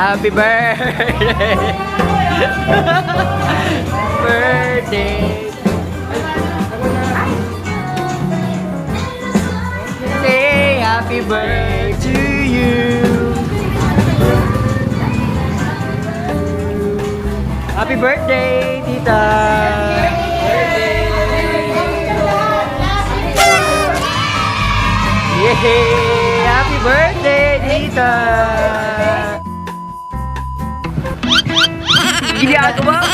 Happy birthday! Birthday! Say happy birthday to you! Happy birthday, tita! Yay! Happy birthday, tita! Ginagawa?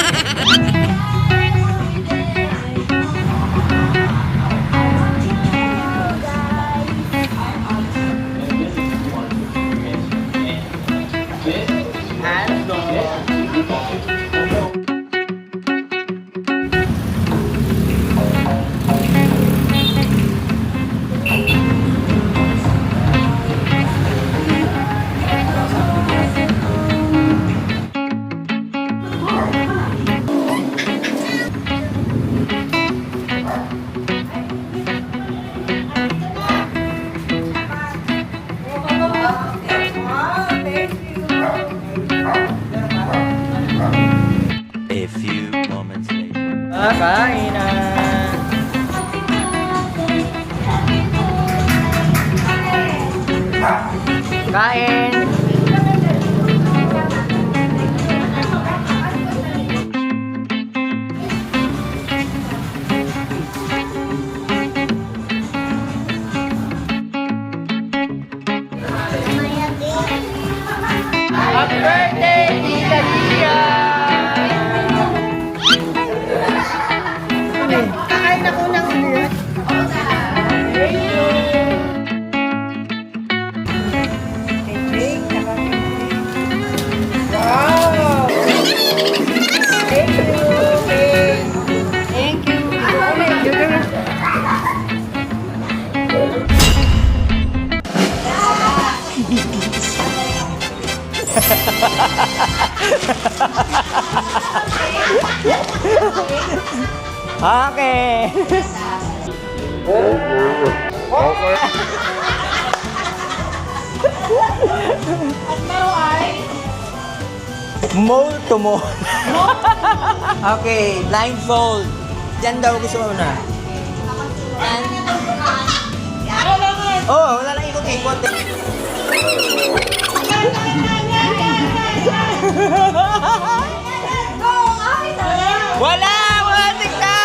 A few moments later. Kain na! Kain! Happy birthday, Tita Lia! Kakain ako ng ulit. Wow! Thank you, Kate. Thank you. Okay. Mold to mold. Okay, blindfold. Diyan daw gusto mo na. Oh, wala lang ikot-ikot. Wala! Wala tigta!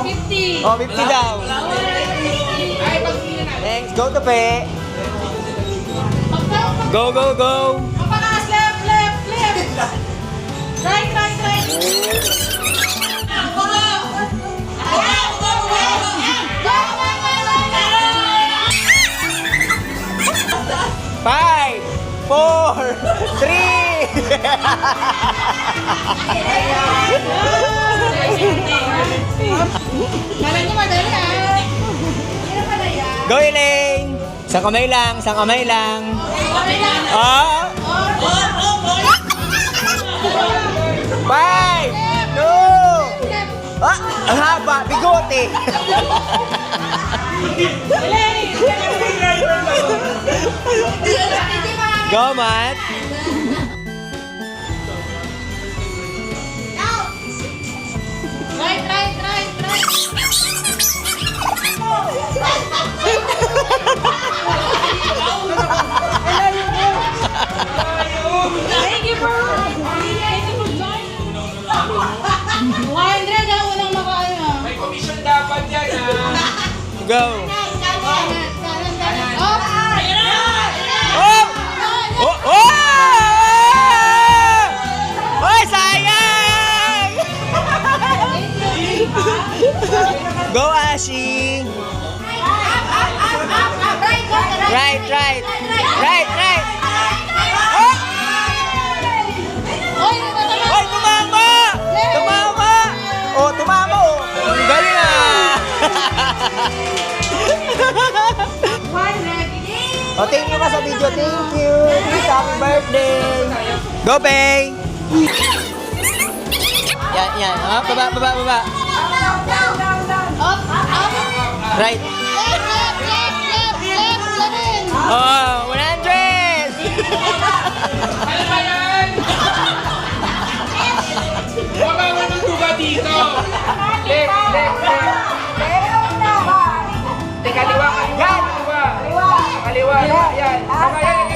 50. Oh, 50 daw. Thanks. Go to pe. Go, go, go. Papakas, left, left, left. Right, right, right. Five, four, three. Kala niyo madali ah. Go, Elaine. Isang kamay lang, isang kamay lang. Ah. Five, two. Ah, ang haba, bigote. Go, Matt. Right, right, right, right. Thank you for joining. 100 ang unang makaano. May commission dapat yan, ha? Go. Oh! Oh! Oh! Oh! Oy, sayang! Go, Ashi! Right, right! Right, right! Oh! Oy, tumama! Tumama! Oh, tumama, oh! Ang galing, ah! Oh, thank you ka sa video. Thank you. Happy birthday. Go, Bay. Yan, yan. Oh, baba, baba, baba. Up, up. Right. Left, left, left, left, left, left. Oh, 100. Kaliwa. Yan. Baka yan.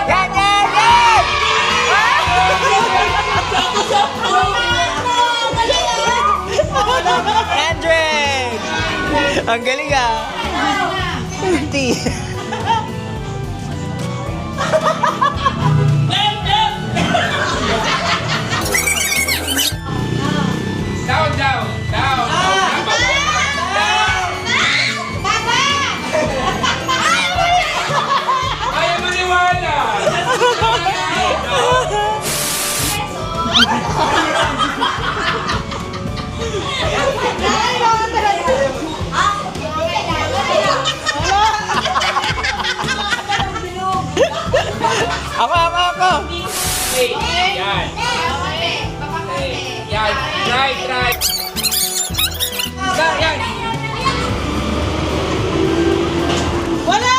Yan, yan, yan! Hendrik! Ang galing ah! 50! Down, down. Down. Ayaw maniwala. Ako! Hey, yan. Yan. Try. Yan. Wala!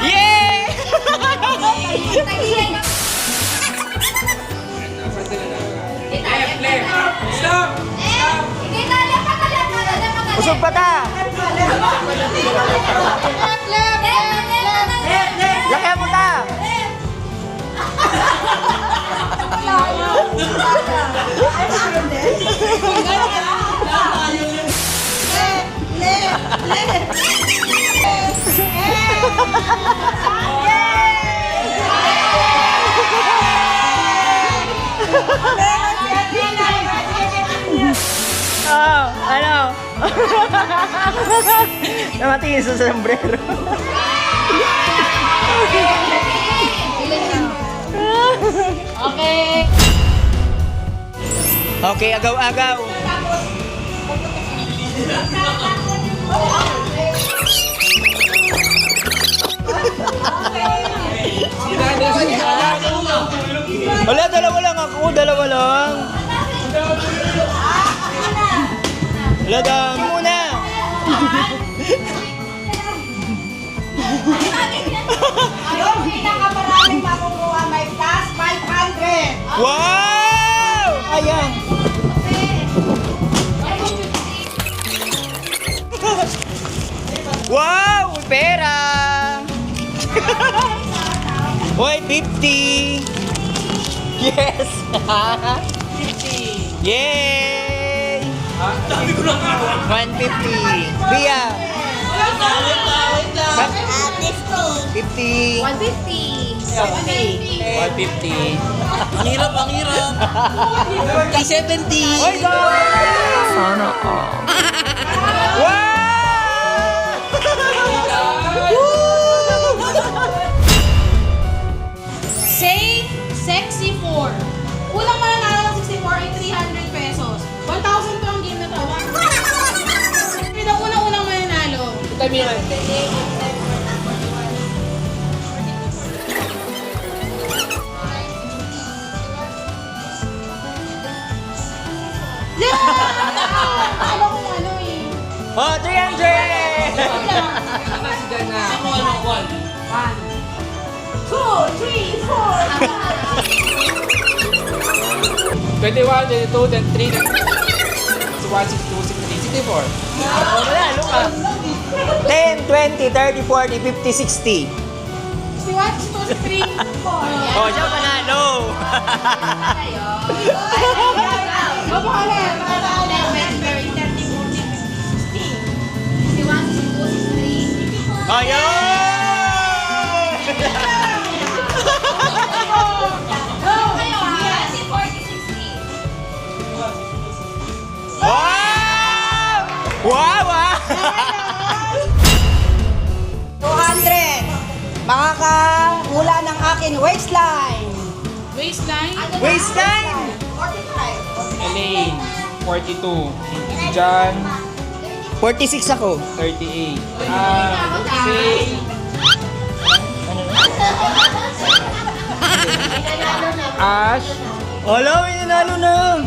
Yay! Left. Stop. Usog pa ta! Laki mo ta! Oh, ano? Namatingin sa sombrero. Okay. Okay, agaw-agaw. Wala, dalawa lang ako. Dalawa lang. Wala, dami muna. Yung pinakamaraming makukuha may plus 500. Wow! Ayan. Wow! Pera! Hoy, 50! Yes! 50! Yay! 150! Bia! 50! 150. 150! Ang hirap. K70. Hoy, go! Sana Wow! Say Sexy 4. Unang mananalo ng 64 ay 300 pesos. 1,000 to ang game na to. Ito unang mananalo. Tabi yan. Alam kung ano eh. Oh, 300! Ako, ano, 2, 3, 4. 21, 22, then 3, then 1, 6, 2, 6, 3, 64. Wala, luka. 10, 20, 30, 40, 50, 60. 61, 62, 63, 4. Oh, siya panalo. Mabuhala. Ayun! Wow! Wow, ah! 200. Makakahula ng akin waistline. Waistline. Waistline! Elaine, 42. John, 46 ako. 38. Faye, Ash, Wala, may nanalo na.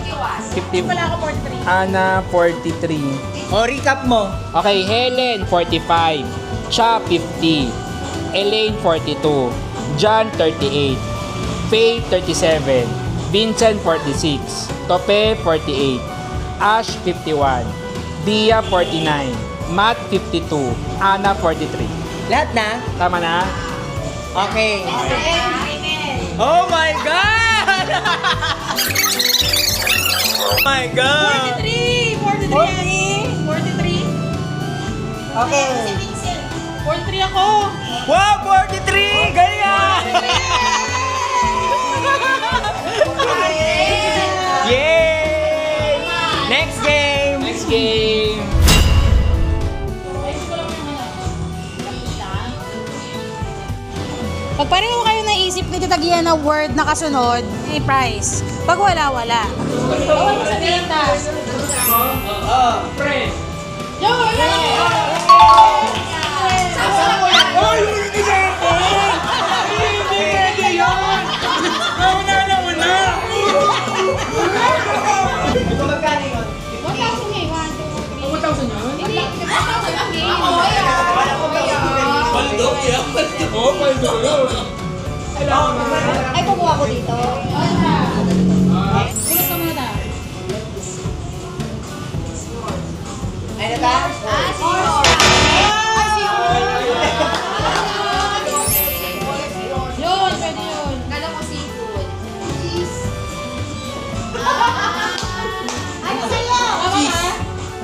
50. Wala ako 43. Ana, 43. O, recap mo. Okay, Helen, 45. Cha, 50. Elaine, 42. John, 38. Faye, 37. Vincent, 46. Tope, 48. Ash, 51. Dia 49. Matt 52. Ana 43. Lahat na? Tama na? Okay. Oh my God! Oh my God! 43! 43! 43! Okay. 43 ako! Wow, 43! Galing ah! Yay! Next game! Next game. Pag pareho kayo naisip na titagihan na word na kasunod, may prize. Pag wala, wala. Bawal mo sabihin na. Friend. Yo! Ito magkano yun? 1,000 eh. 1, 2, 3. 1,000 yun? Hindi, 1,000 ang game. Baldok yan. Oo, paldo yun. Ay, kumuha ko dito. Ulit ka muna ta. Ano ka? Yun, pwede yun. Kala ko seafood. Ano sa'yo? Tama ka?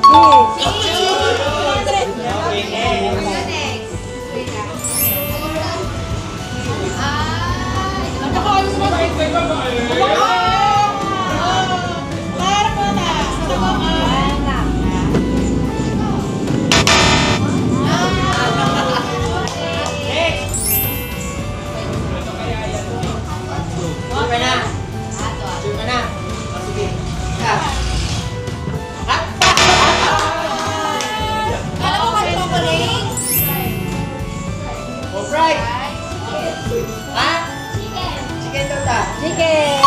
Next. Wait lang. Napakaayos mo. Para po na. Tama ka. Sure ka na? Sure ka na? O, sige. Kala ko kasi chocolate. O, fried. Ha? Chicken. Chicken daw ta. Chicken.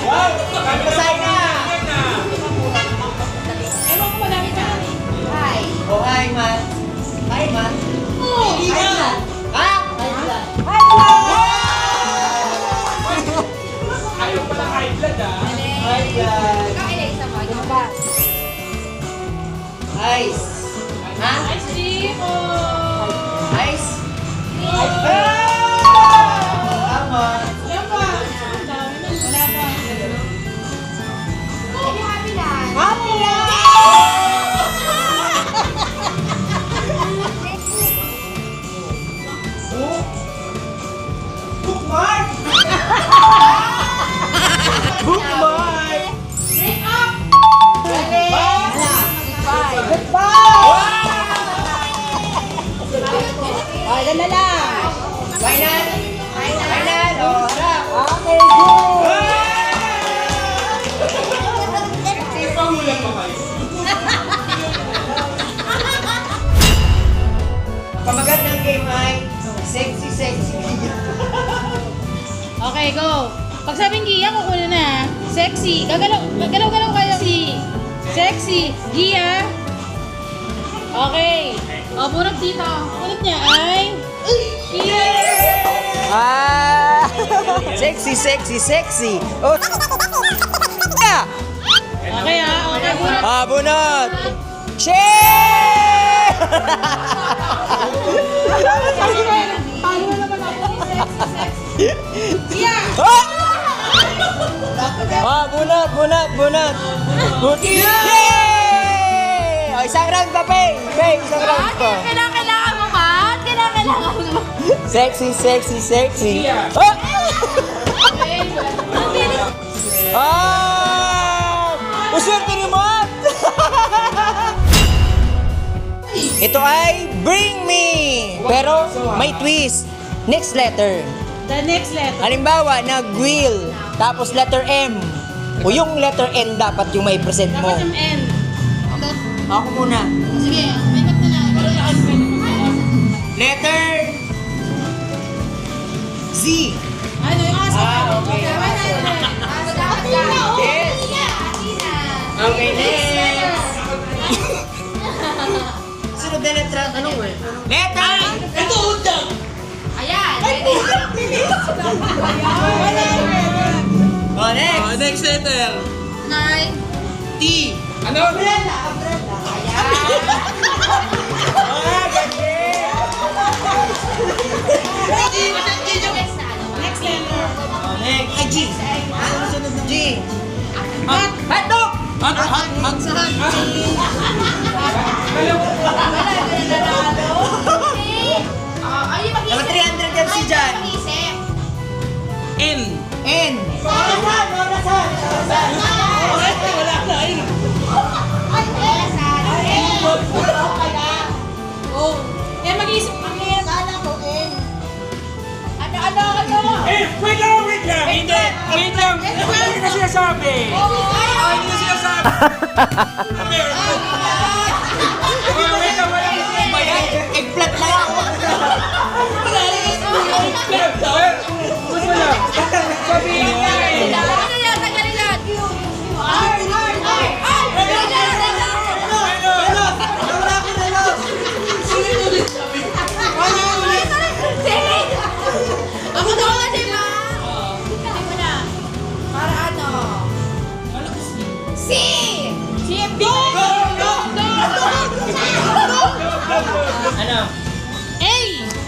Wow! Basahin na! Ewan ko madami pa yan eh. Hi. O, hi, man. Hi, man. Hindi na. Ha? Ayaw pala high blood ah. Hi, guys. Ikaw, Eliza mo. Ikaw ba? Ice. Ha? Ice cream o... Ice? Tama. Yan pa. Ang dami na. Wala pa. Hindi happy na. Happy na! Bookmark! Bookmark! Break up! Ay, yan na lang. Final? Final! O, harap! Okay, good. Ipahulan mo kayo. Pamagat ng game ay sexy, sexy. Okay, go. Pag sabing Gia, kukunin na. Sexy. Gagalaw kayo. Sexy. Gia. Okay. O, bunot dito. Bunot niya ay... Gia. Ah! Sexy, sexy, sexy! Oh! Yeah! Okay okay, bunot. Ah, bunot! Share! Paano na naman ako? Sexy. Gia. Ah! Ah, bunot, bunot, bunot! Yay! Oh, isang round pa, Pay! Pay, isang round pa! Kailangan mo ba? Kailangan mo. Sexy, sexy, sexy! Yeah. Ah! Ang bilis. Ah! Uswerte ni Matt! Ito ay Bring Me! Pero may twist. Next letter. The next letter. Halimbawa, nag-will, tapos letter M. O yung letter N dapat yung may present mo. Dapat yung N. Ako muna. Sige, may ba't na lang. Letter Z. Ano yung asa? Okay. Dapat lang. Yes. Okay, next. Sunod na letra. Ano mo eh? Letter! Ayan. O, next. Next letter. Nine. T. Ano? Next letter. Next. Ay, G. Ano sunod ng G? Hotdog! Ay, Dapat 300 MC dyan. N. N. Orasan! Orasan! Oh. Kaya mag-iisip ka ngayon. Wait lang! Hindi! Wait lang! Hindi na sinasabi! Hindi na sinasabi! Wait lang! Eggplant na ako. Gusto lang! Sabihin nga eh! Ako daw nga, di ba? Sabi mo na. Para ano? C! Go! Ano? A!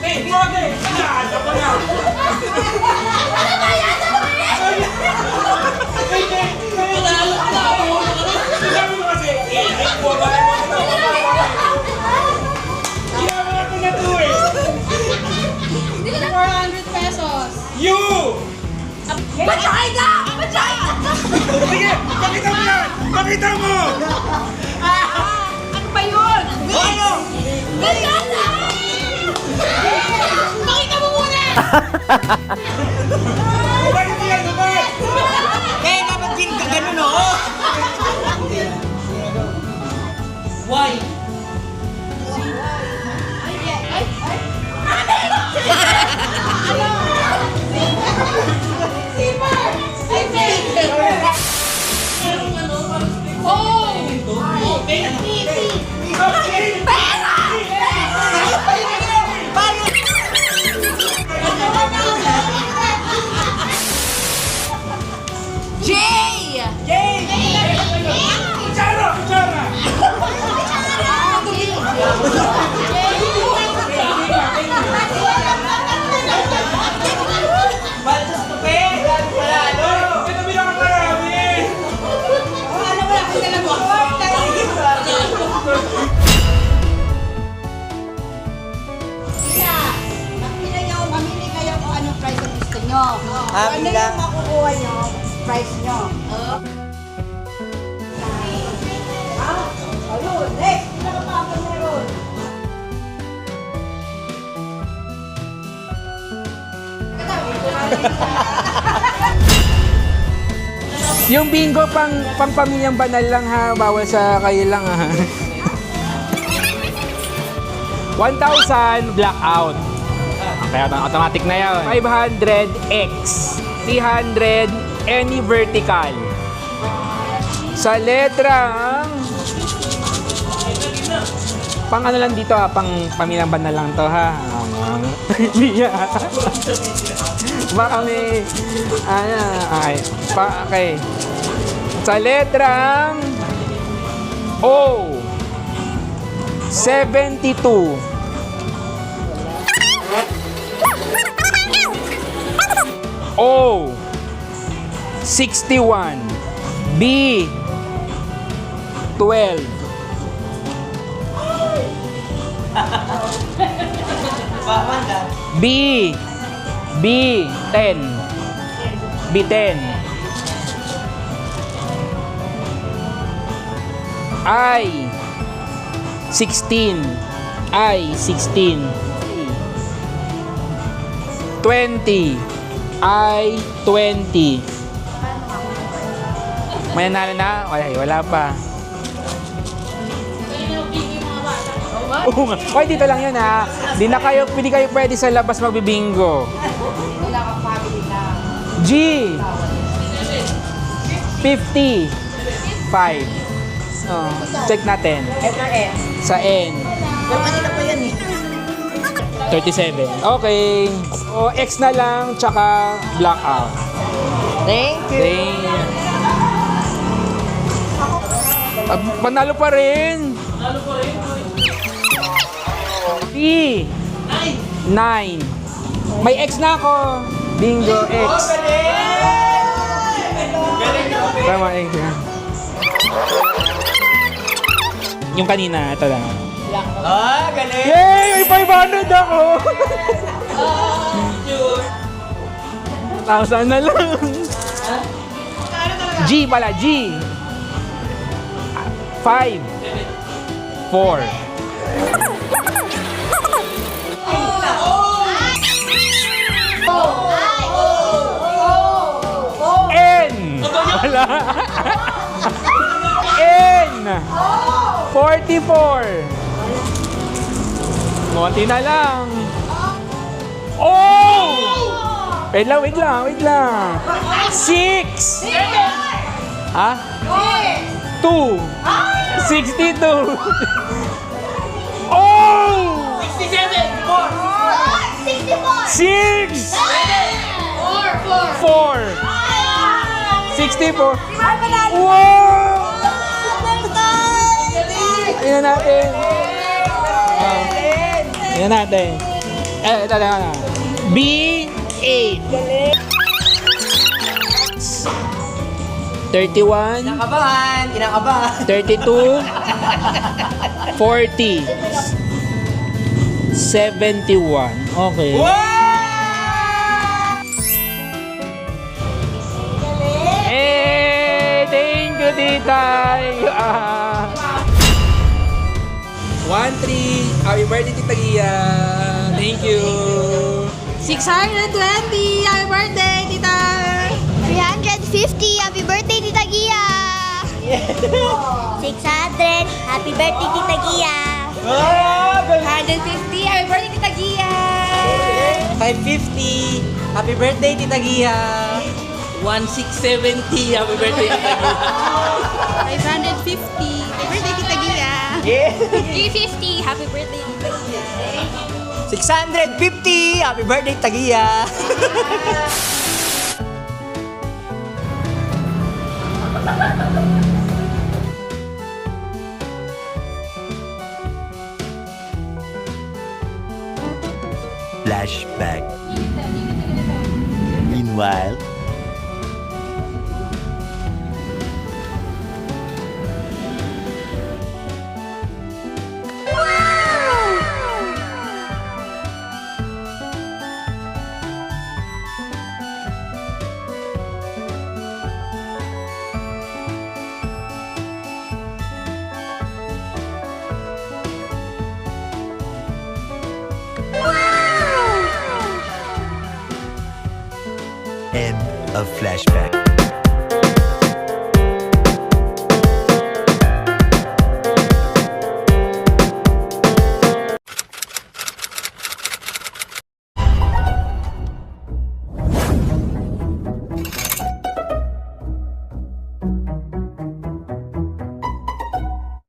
Hey, Brody! Ano ba na? Ano ba yan? Sabi mo kasi, ay po ba? Ginawa natin na to eh! 400 pesos. You! Vagina! Vagina! Sige! Pakita mo yan! Pakita mo! Ano ba yun? Ano? Vagina! Pakita mo muna! Bakit yan? Bakit? Kaya dapat din ka ganun, oh. Why? J! Kutsara! Kutsara! Baldos to pe. Lalo palalo. Ito bilang ang marami! Ano ba? Kung mamili kayo kung anong price ang gusto nyo. Ah, Ano pila. yung makukuha nyo, price nyo. Ayun, next. Sino ka pa meron? Yung bingo pang pamilyang banal lang ha, bawal sa kayo lang ha. 1,000 blackout. Kaya automatic na yun. 500 X. 300 any vertical. Sa letrang pang ano lang dito ha, pang pamilyang banal lang to ha. Hindi ya. Baka may okay. Okay. Sa letrang O 72. O 61. B 12. B 10. B10. I 16. I 16. 20. I 20. May nanalo na? Wala pa. Oo nga. Hoy, dito lang yun ha. Hindi kayo pwede sa labas magbibingo. Wala kang family na. G 50 5. Oh, check natin. Letter N. Sa N Pero kanina pa yan eh. 37. Okay. O X na lang tsaka blackout. Thank you. Thank you. Panalo pa rin. P. 9. May X na ako. Bingo, X. Tama, X. Yung kanina, ito lang. Ah, galing. Yay! May 500 ako! 1,000 na lang. G pala, G. 5. 4. N. Wala. N. 44. Konti na lang. Oh! Wait lang. 6. Ha? 2. 62. Oh! 6. 4. 64. Wow! Ayan natin. Ayan natin. Ito na. B8. 31. Kinakabahan. 32. 40. 71. Okay. Hey! Thank you, tita! 1-3. Happy birthday, Tita Gia! Thank you! 620! Happy birthday, tita! 350, happy birthday, Tita Gia! 600, happy birthday, Tita Gia! 150, happy birthday, Tita Gia! 550. Happy birthday, Tita Gia. 1670. Happy birthday, Tita Gia! 550, happy birthday, tita Gia! 350, happy birthday, Tita Gia! 650. Happy birthday, Tita Gia. Flashback. Meanwhile, end of flashback.